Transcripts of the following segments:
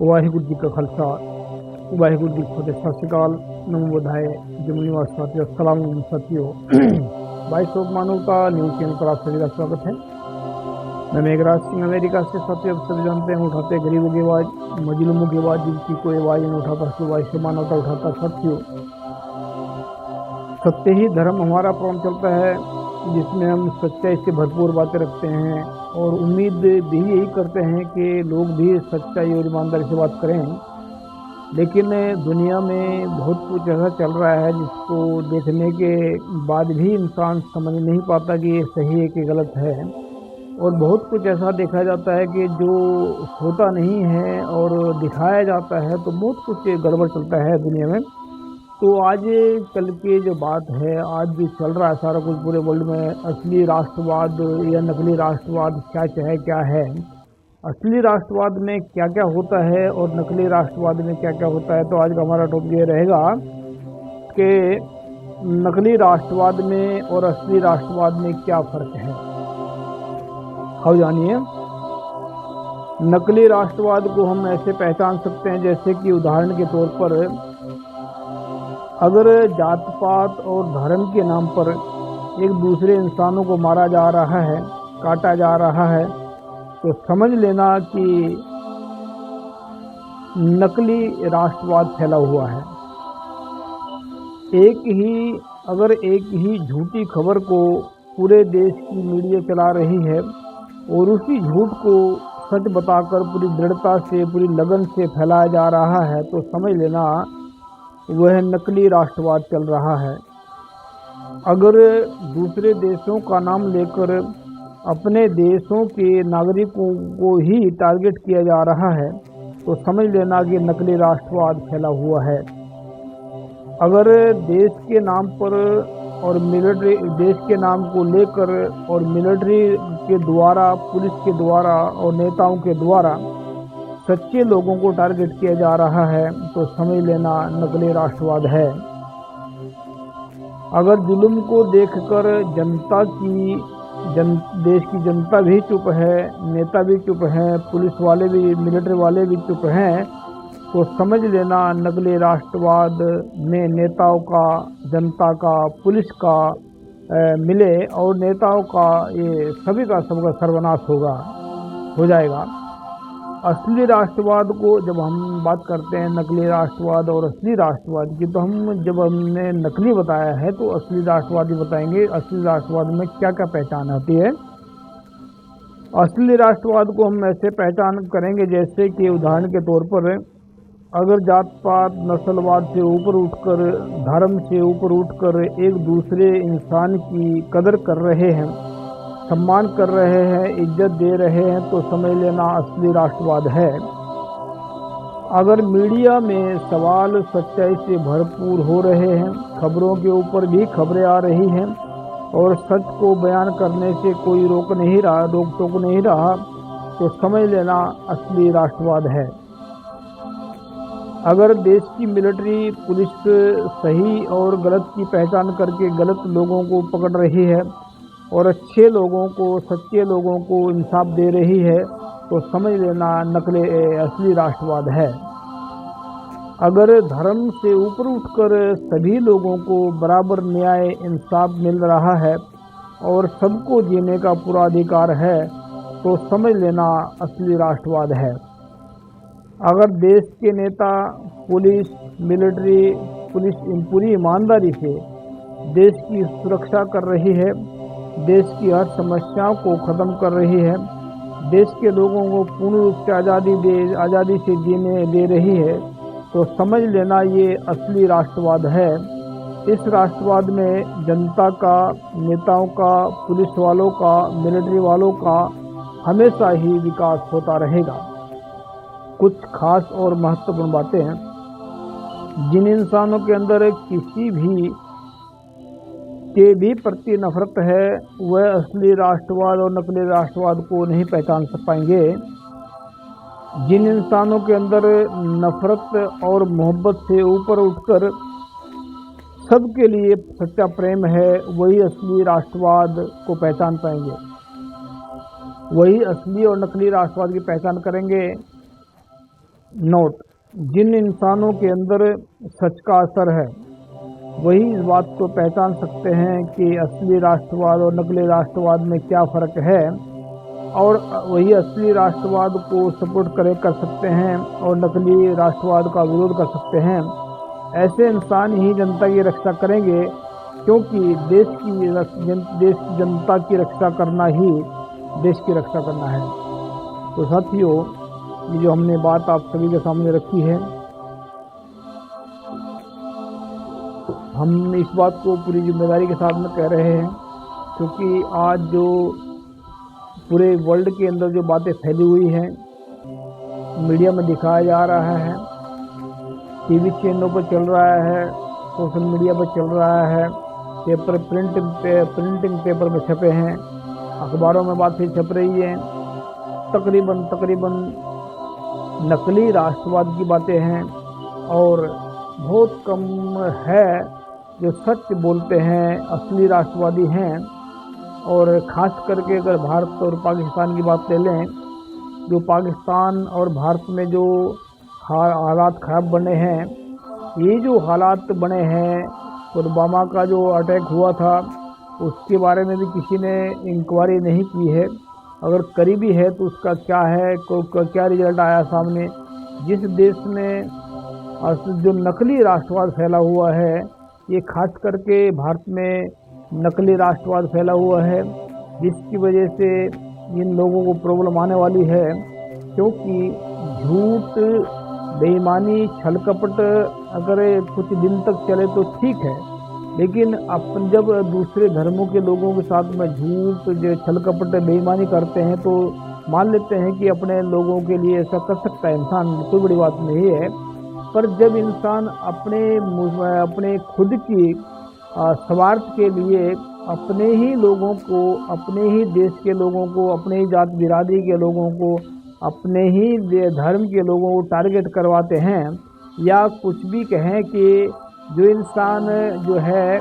वाहिगुरु जी का खालसा वाहिगुरु जी की फतेह। सत श्री अकाल, नमो बुधाय, जमुनिवास साथियों, अस्सलाम साथियों। भाई शोक मानवता न्यूज चैनल पर आप सभी का स्वागत है। मैं मेघराज सिंह अमेरिका से। साथियों, आप सभी जानते हैं उठाते गरीबों की आवाज, मजलूमों की आवाज, जिनकी कोई आवाज नहीं उठाता, सिवाय से मानवता उठाता। साथियों, सत्य ही धर्म हमारा प्रोग्राम चलता है, जिसमें हम सच्चाई से भरपूर बातें रखते हैं और उम्मीद भी यही करते हैं कि लोग भी सच्चाई और ईमानदारी से बात करें। लेकिन दुनिया में बहुत कुछ ऐसा चल रहा है जिसको देखने के बाद भी इंसान समझ नहीं पाता कि ये सही है कि गलत है। और बहुत कुछ ऐसा देखा जाता है कि जो होता नहीं है और दिखाया जाता है, तो बहुत कुछ गड़बड़ चलता है दुनिया में। तो आज कल की जो बात है, आज भी चल रहा है सारा कुछ पूरे वर्ल्ड में, असली राष्ट्रवाद या नकली राष्ट्रवाद क्या है, असली राष्ट्रवाद में क्या क्या होता है और नकली राष्ट्रवाद में क्या क्या होता है। तो आज का हमारा टॉपिक ये रहेगा कि नकली राष्ट्रवाद में और असली राष्ट्रवाद में क्या फर्क है। आओ जानिए। नकली राष्ट्रवाद को हम ऐसे पहचान सकते हैं, जैसे कि उदाहरण के तौर पर, अगर जात पात और धर्म के नाम पर एक दूसरे इंसानों को मारा जा रहा है, काटा जा रहा है, तो समझ लेना कि नकली राष्ट्रवाद फैला हुआ है। अगर एक ही झूठी खबर को पूरे देश की मीडिया चला रही है और उसी झूठ को सच बताकर पूरी दृढ़ता से, पूरी लगन से फैलाया जा रहा है, तो समझ लेना वह नकली राष्ट्रवाद चल रहा है। अगर दूसरे देशों का नाम लेकर अपने देशों के नागरिकों को ही टारगेट किया जा रहा है, तो समझ लेना कि नकली राष्ट्रवाद फैला हुआ है। अगर देश के नाम पर और मिलिट्री, देश के नाम को लेकर और मिलिट्री के द्वारा, पुलिस के द्वारा और नेताओं के द्वारा सच्चे लोगों को टारगेट किया जा रहा है, तो समझ लेना नकली राष्ट्रवाद है। अगर जुल्म को देखकर देश की जनता भी चुप है, नेता भी चुप हैं, पुलिस वाले भी, मिलिट्री वाले भी चुप हैं, तो समझ लेना नकली राष्ट्रवाद में नेताओं का, जनता का, पुलिस का मिले और नेताओं का, ये सभी का सबका सर्वनाश हो जाएगा। असली राष्ट्रवाद को जब हम बात करते हैं, नकली राष्ट्रवाद और असली राष्ट्रवाद की, तो हमने नकली बताया है, तो असली राष्ट्रवाद ही बताएंगे असली राष्ट्रवाद में क्या क्या पहचान होती है। असली राष्ट्रवाद को हम ऐसे पहचान करेंगे, जैसे कि उदाहरण के तौर पर, अगर जात पात नस्लवाद से ऊपर उठकर, धर्म से ऊपर उठकर एक दूसरे इंसान की कदर कर रहे हैं, सम्मान कर रहे हैं, इज्जत दे रहे हैं, तो समझ लेना असली राष्ट्रवाद है। अगर मीडिया में सवाल सच्चाई से भरपूर हो रहे हैं, खबरों के ऊपर भी खबरें आ रही हैं और सच को बयान करने से कोई रोक टोक नहीं रहा, तो समझ लेना असली राष्ट्रवाद है। अगर देश की मिलिट्री, पुलिस सही और गलत की पहचान करके गलत लोगों को पकड़ रही है और अच्छे लोगों को, सच्चे लोगों को इंसाफ दे रही है, तो समझ लेना असली राष्ट्रवाद है। अगर धर्म से ऊपर उठकर सभी लोगों को बराबर न्याय, इंसाफ मिल रहा है और सबको जीने का पूरा अधिकार है, तो समझ लेना असली राष्ट्रवाद है। अगर देश के नेता, पुलिस, मिलिट्री, पुलिस पूरी ईमानदारी से देश की सुरक्षा कर रही है, देश की हर समस्याओं को ख़त्म कर रही है, देश के लोगों को पूर्ण रूप से आज़ादी से जीने दे रही है, तो समझ लेना ये असली राष्ट्रवाद है। इस राष्ट्रवाद में जनता का, नेताओं का, पुलिस वालों का, मिलिट्री वालों का हमेशा ही विकास होता रहेगा। कुछ खास और महत्वपूर्ण बातें हैं। जिन इंसानों के अंदर किसी भी के भी प्रति नफरत है, वह असली राष्ट्रवाद और नकली राष्ट्रवाद को नहीं पहचान पाएंगे। जिन इंसानों के अंदर नफरत और मोहब्बत से ऊपर उठकर सबके लिए सच्चा प्रेम है, वही असली राष्ट्रवाद को पहचान पाएंगे, वही असली और नकली राष्ट्रवाद की पहचान करेंगे। नोट, जिन इंसानों के अंदर सच का असर है वही इस बात को पहचान सकते हैं कि असली राष्ट्रवाद और नकली राष्ट्रवाद में क्या फ़र्क है, और वही असली राष्ट्रवाद को सपोर्ट कर सकते हैं और नकली राष्ट्रवाद का विरोध कर सकते हैं। ऐसे इंसान ही जनता की रक्षा करेंगे, क्योंकि देश की जनता की रक्षा करना ही देश की रक्षा करना है। तो साथियों, ये जो हमने बात आप सभी के सामने रखी है, हम इस बात को पूरी जिम्मेदारी के साथ में कह रहे हैं, क्योंकि आज जो पूरे वर्ल्ड के अंदर जो बातें फैली हुई हैं, मीडिया में दिखाया जा रहा है, टीवी चैनलों पर चल रहा है, सोशल मीडिया पर चल रहा है, पेपर प्रिंटिंग पेपर में छपे हैं, अखबारों में बातें छप रही हैं, तकरीबन नकली राष्ट्रवाद की बातें हैं, और बहुत कम है जो सच बोलते हैं, असली राष्ट्रवादी हैं। और ख़ास करके अगर भारत और पाकिस्तान की बात ले लें, जो पाकिस्तान और भारत में जो हालात ख़राब बने हैं, ये जो हालात बने हैं, पुलवामा का जो अटैक हुआ था उसके बारे में भी किसी ने इंक्वायरी नहीं की है। अगर करी भी है तो उसका क्या है, क्या रिजल्ट आया सामने। जिस देश में जो नकली राष्ट्रवाद फैला हुआ है, ये खास करके भारत में नकली राष्ट्रवाद फैला हुआ है, जिसकी वजह से इन लोगों को प्रॉब्लम आने वाली है, क्योंकि झूठ, बेईमानी, छल कपट अगर कुछ दिन तक चले तो ठीक है, लेकिन अपन जब दूसरे धर्मों के लोगों के साथ में झूठ, जो छल कपट, बेईमानी करते हैं तो मान लेते हैं कि अपने लोगों के लिए ऐसा कर सकता है इंसान, कोई बड़ी बात नहीं है। पर जब इंसान अपने खुद की स्वार्थ के लिए अपने ही लोगों को, अपने ही देश के लोगों को, अपने ही जात बिरादरी के लोगों को, अपने ही धर्म के लोगों को टारगेट करवाते हैं, या कुछ भी कहें कि जो इंसान जो है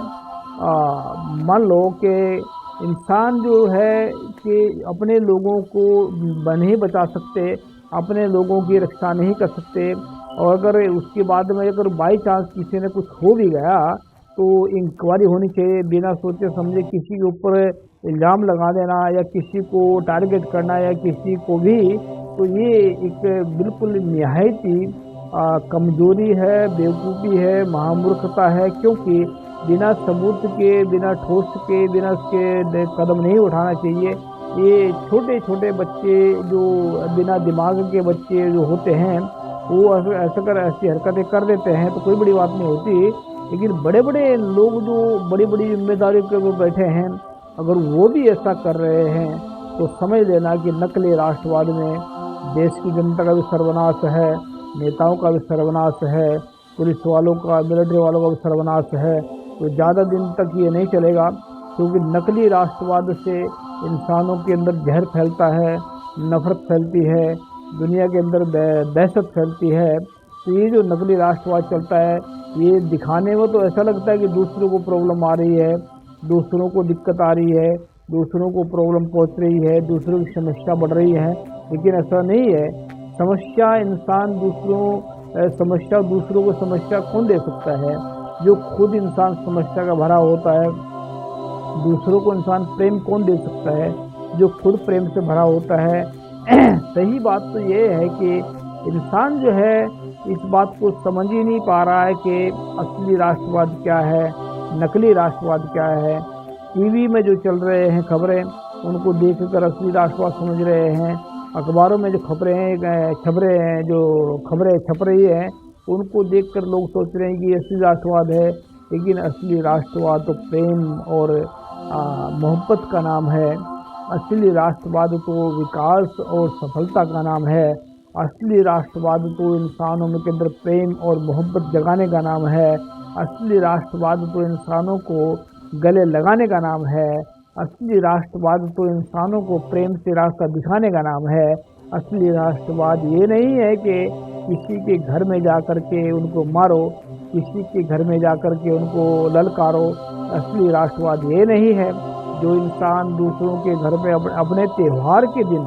मान लो कि इंसान जो है कि अपने लोगों को नहीं बचा सकते, अपने लोगों की रक्षा नहीं कर सकते, और अगर उसके बाद में अगर बाई चांस किसी ने कुछ हो भी गया तो इंक्वायरी होनी चाहिए। बिना सोचे समझे किसी के ऊपर इल्ज़ाम लगा देना या किसी को टारगेट करना या किसी को भी, तो ये एक बिल्कुल निहायत ही कमज़ोरी है, बेवकूफ़ी है, महामूर्खता है। क्योंकि बिना सबूत के, बिना ठोस के, बिना उसके कदम नहीं उठाना चाहिए। ये छोटे छोटे बच्चे जो बिना दिमाग के बच्चे जो होते हैं, वो ऐसी हरकतें कर देते हैं तो कोई बड़ी बात नहीं होती, लेकिन बड़े बड़े लोग जो बड़ी बड़ी जिम्मेदारी के ऊपर बैठे हैं, अगर वो भी ऐसा कर रहे हैं तो समझ लेना कि नकली राष्ट्रवाद में देश की जनता का भी सर्वनाश है, नेताओं का भी सर्वनाश है, पुलिस वालों का, मिलिट्री वालों का भी सर्वनाश है। तो ज़्यादा दिन तक ये नहीं चलेगा, क्योंकि नकली राष्ट्रवाद से इंसानों के अंदर जहर फैलता है, नफरत फैलती है, दुनिया के अंदर दहशत फैलती है। तो ये जो नकली राष्ट्रवाद चलता है, ये दिखाने में तो ऐसा लगता है कि दूसरों को प्रॉब्लम आ रही है, दूसरों को दिक्कत आ रही है, दूसरों को प्रॉब्लम पहुंच रही है, दूसरों की समस्या बढ़ रही है, लेकिन ऐसा नहीं है। समस्या इंसान दूसरों को समस्या कौन दे सकता है? जो खुद इंसान समस्या का भरा होता है। दूसरों को इंसान प्रेम कौन दे सकता है? जो खुद प्रेम से भरा होता है। सही बात तो ये है कि इंसान जो है इस बात को समझ ही नहीं पा रहा है कि असली राष्ट्रवाद क्या है, नकली राष्ट्रवाद क्या है। टीवी में जो चल रहे हैं खबरें, उनको देखकर असली राष्ट्रवाद समझ रहे हैं। अखबारों में जो खबरें छप रही हैं, उनको देखकर लोग सोच रहे हैं कि असली राष्ट्रवाद है, लेकिन असली राष्ट्रवाद तो प्रेम और मोहब्बत का नाम है। असली राष्ट्रवाद तो विकास और सफलता का नाम है। असली राष्ट्रवाद तो इंसानों के अंदर प्रेम और मोहब्बत जगाने का नाम है। असली राष्ट्रवाद तो इंसानों को गले लगाने का नाम है। असली राष्ट्रवाद तो इंसानों को प्रेम से रास्ता दिखाने का नाम है। असली राष्ट्रवाद ये नहीं है कि किसी के घर में जाकर के उनको मारो, किसी के घर में जाकर के उनको ललकारो। असली राष्ट्रवाद ये नहीं है जो इंसान दूसरों के घर में अपने त्यौहार के दिन,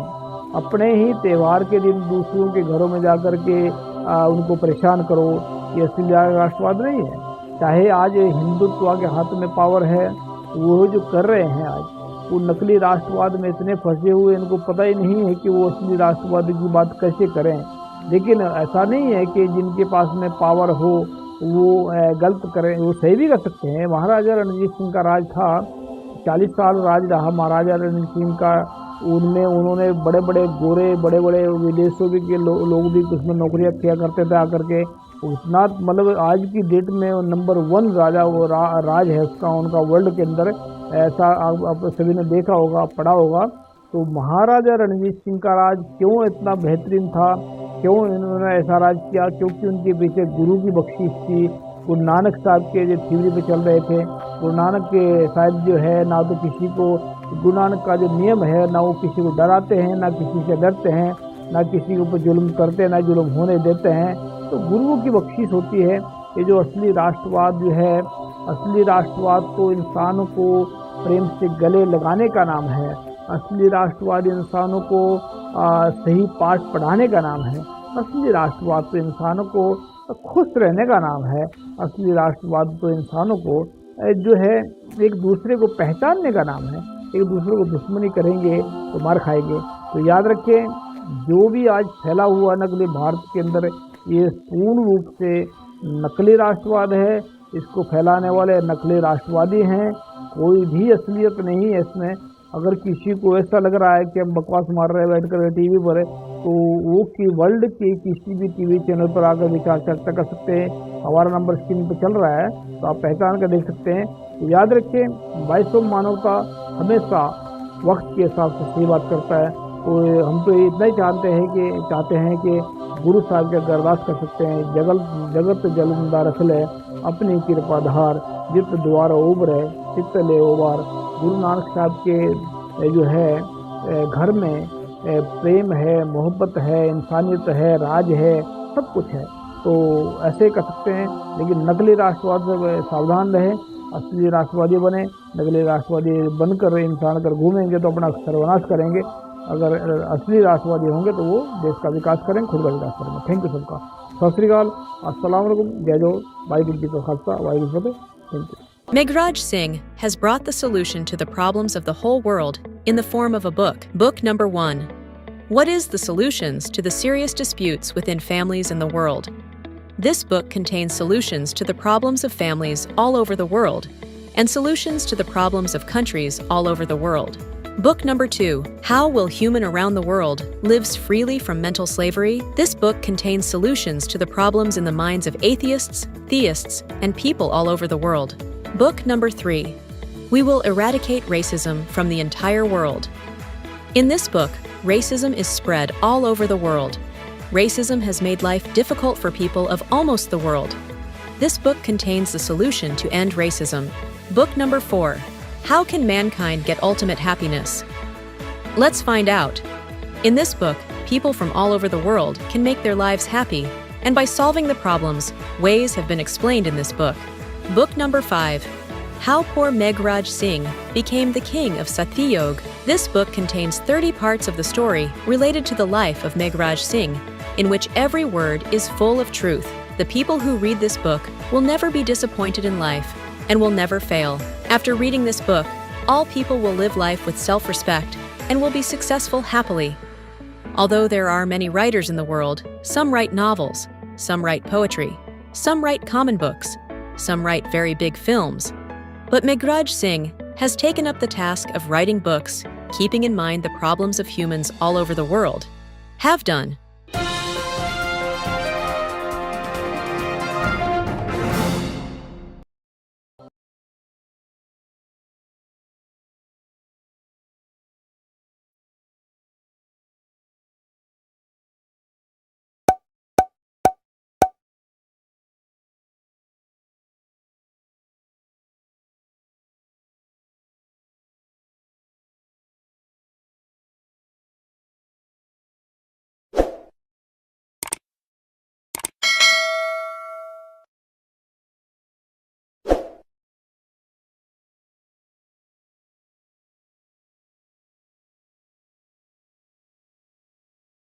अपने ही त्यौहार के दिन दूसरों के घरों में जाकर के उनको परेशान करो, ये असली राष्ट्रवाद नहीं है। चाहे आज हिंदुत्व के हाथ में पावर है, वो जो कर रहे हैं आज, वो नकली राष्ट्रवाद में इतने फंसे हुए, इनको पता ही नहीं है कि वो असली राष्ट्रवाद की बात कैसे करें। लेकिन ऐसा नहीं है कि जिनके पास में पावर हो वो गलत करें, वो सही भी कर सकते हैं। महाराजा रणजीत सिंह का राज था, 40 साल राज रहा महाराजा रणजीत सिंह का। उनमें उन्होंने बड़े बड़े गोरे, बड़े बड़े विदेशों भी के लोग भी उसमें नौकरियां किया करते थे आकर के। उतना मतलब आज की डेट में नंबर 1 राजा वो राज है उसका, उनका वर्ल्ड के अंदर। ऐसा आप सभी ने देखा होगा, पढ़ा होगा। तो महाराजा रणजीत सिंह का राज क्यों इतना बेहतरीन था, क्यों इन्होंने ऐसा राज किया? क्योंकि उनके पीछे गुरु की बख्शिश थी। गुरु नानक साहब के जो थ्योरी पे चल रहे थे, गुरु नानक के साहब जो है ना तो किसी को, गुरु नानक का जो नियम है ना वो किसी को डराते हैं, ना किसी से डरते हैं, ना किसी के ऊपर जुल्म करते हैं, ना जुल्म होने देते हैं। तो गुरुओं की बख्शिश होती है। ये जो असली राष्ट्रवाद जो है, असली राष्ट्रवाद तो इंसानों को प्रेम से गले लगाने का नाम है। असली राष्ट्रवाद इंसानों को सही पाठ पढ़ाने का नाम है। असली राष्ट्रवाद तो इंसानों को खुश रहने का नाम है। असली राष्ट्रवाद तो इंसानों को जो है एक दूसरे को पहचानने का नाम है। एक दूसरे को दुश्मनी करेंगे तो मार खाएंगे। तो याद रखें, जो भी आज फैला हुआ नकली भारत के अंदर, ये पूर्ण रूप से नकली राष्ट्रवाद है। इसको फैलाने वाले नकली राष्ट्रवादी हैं। कोई भी असलियत नहीं है इसमें। अगर किसी को ऐसा लग रहा है कि हम बकवास मार रहे हैं बैठ कर टीवी पर, तो वो कि वर्ल्ड के किसी भी टीवी चैनल पर आकर विचार चर्चा कर सकते हैं। हमारा नंबर स्क्रीन पर चल रहा है, तो आप पहचान कर देख सकते हैं। तो याद रखें, वाइस ऑफ मानवता हमेशा वक्त के हिसाब से सही बात करता है। तो हम तो इतना ही चाहते हैं कि गुरु साहब के अरदास कर सकते हैं, जगत जलंदा रख ले अपनी कृपा धार, जित द्वारा उबरे चित्त ले उबार। गुरु नानक साहब के जो है घर में प्रेम है, मोहब्बत है, इंसानियत है, राज है, सब कुछ है। तो ऐसे कर सकते हैं। लेकिन नकली राष्ट्रवाद से सावधान रहें, असली राष्ट्रवादी बने। नकली राष्ट्रवादी बनकर इंसान अगर घूमेंगे तो अपना सर्वनाश करेंगे। अगर असली राष्ट्रवादी होंगे तो वो देश का विकास करेंगे, खुद का विकास करेंगे। थैंक यू सबका। सत श्री अकाल, अस्सलाम वालेकुम, जय जोहर, वाहिगुरू जी का खालसा, वाहिगुरू जी की फतेह। Thank you. Meghraj Singh has brought the solution to the problems of the whole world in the form of a book. Book number 1. What is the solutions to the serious disputes within families in the world? This book contains solutions to the problems of families all over the world and solutions to the problems of countries all over the world. Book number 2. How will human around the world lives freely from mental slavery? This book contains solutions to the problems in the minds of atheists, theists, and people all over the world. Book number 3. We will eradicate racism from the entire world. In this book, racism is spread all over the world. Racism has made life difficult for people of almost the world. This book contains the solution to end racism. Book number 4. How can mankind get ultimate happiness? Let's find out. In this book, people from all over the world can make their lives happy, and by solving the problems, ways have been explained in this book. Book number 5. How poor Meghraj Singh became the king of Satyog. This book contains 30 parts of the story related to the life of Meghraj Singh, in which every word is full of truth. The people who read this book will never be disappointed in life and will never fail. After reading this book, all people will live life with self-respect and will be successful happily. Although there are many writers in the world, some write novels, some write poetry, some write common books, some write very big films. But Meghraj Singh has taken up the task of writing books, keeping in mind the problems of humans all over the world. Have done.